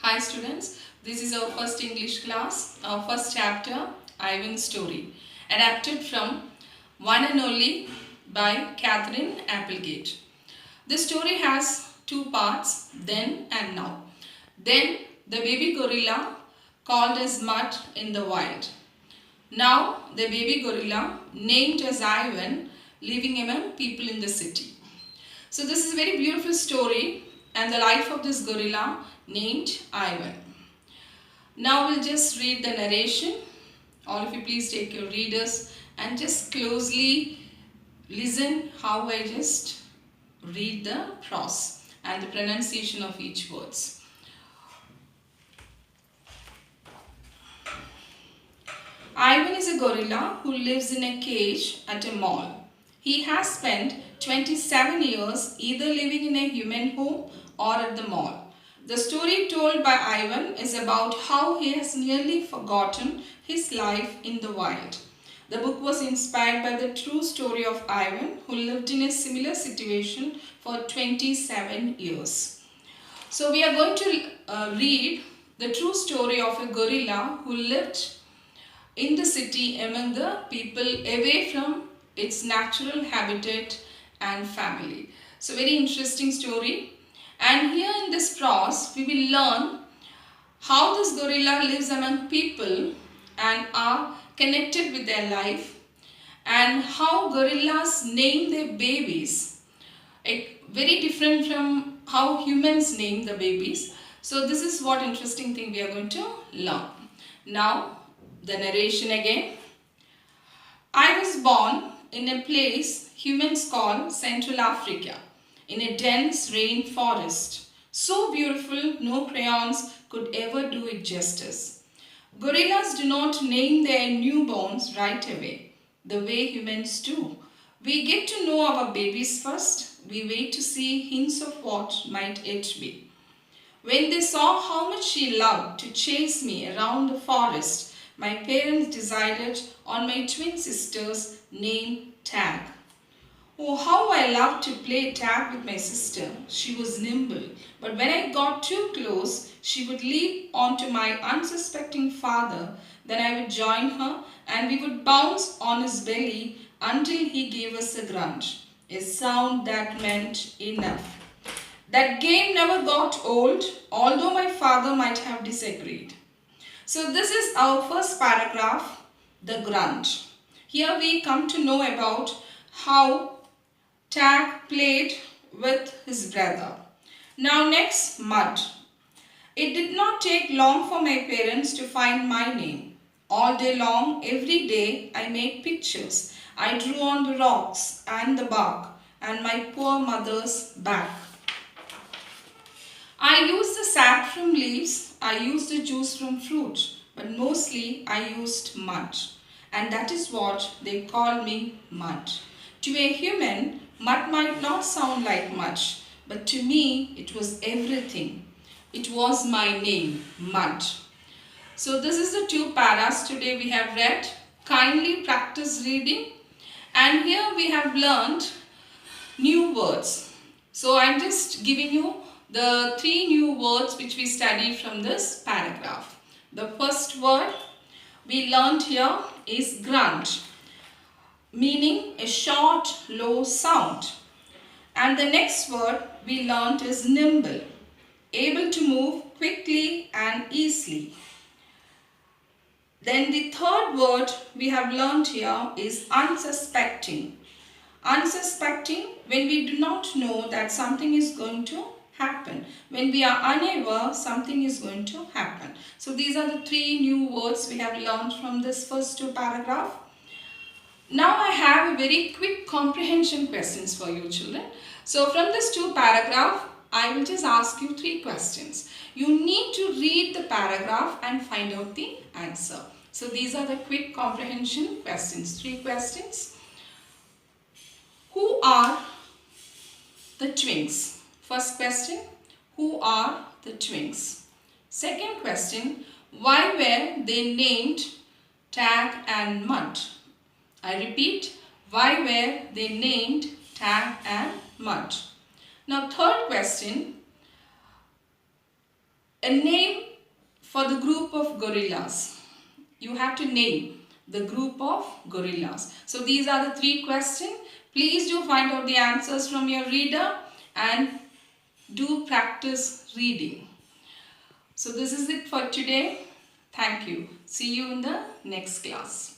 Hi students, this is our first English class, our first chapter, Ivan's story, adapted from One and Only by Catherine Applegate. The story has two parts, then and now. Then the baby gorilla called as Mud in the wild. Now the baby gorilla named as Ivan living among people in the city. So this is a very beautiful story and the life of this gorilla named Ivan. Now we'll just read the narration. All of you please take your readers and just closely listen how I just read the prose and the pronunciation of each words. Ivan is a gorilla who lives in a cage at a mall. He has spent 27 years either living in a human home or at the mall. The story told by Ivan is about how he has nearly forgotten his life in the wild. The book was inspired by the true story of Ivan, who lived in a similar situation for 27 years. So we are going to read the true story of a gorilla who lived in the city among the people away from its natural habitat and family. So very interesting story. And here in this prose, we will learn how this gorilla lives among people and are connected with their life, and how gorillas name their babies, very different from how humans name the babies. So this is what interesting thing we are going to learn. Now the narration again. I was born in a place humans call Central Africa, in a dense rainforest, so beautiful no crayons could ever do it justice. Gorillas do not name their newborns right away, the way humans do. We get to know our babies first. We wait to see hints of what might it be. When they saw how much she loved to chase me around the forest, my parents decided on my twin sister's name, Tag. Oh, how I loved to play tag with my sister. She was nimble, but when I got too close, she would leap onto my unsuspecting father. Then I would join her and we would bounce on his belly until he gave us a grunt, a sound that meant enough. That game never got old, although my father might have disagreed. So this is our first paragraph, the grunt. Here we come to know about how Tag played with his brother. Now next, Mud. It did not take long for my parents to find my name. All day long, every day, I made pictures. I drew on the rocks and the bark and my poor mother's back. I used the sap from leaves, I used the juice from fruit, but mostly I used mud. And that is what they call me, Mud. To a human, mud might not sound like much, but to me it was everything. It was my name, Mud. So this is the two paras today we have read. Kindly practice reading. And here we have learned new words. So I'm just giving you the three new words which we studied from this paragraph. The first word we learned here is grunt, meaning a short, low sound. And the next word we learned is nimble, able to move quickly and easily. Then the third word we have learned here is unsuspecting. Unsuspecting, when we do not know that something is going to happen. When we are unaware, something is going to happen. So these are the three new words we have learned from this first two paragraphs. Now I have a very quick comprehension questions for you children. So from this two paragraph, I will just ask you three questions. You need to read the paragraph and find out the answer. So these are the quick comprehension questions. Three questions. Who are the twins? First question, who are the twins? Second question, why were they named Tag and Mud? I repeat, why were they named Tag and Mud? Now third question, A name for the group of gorillas. You have to name the group of gorillas. So these are the 3 questions. Please do find out the answers from your reader and do practice reading. So this is it for today. Thank you. See you in the next class.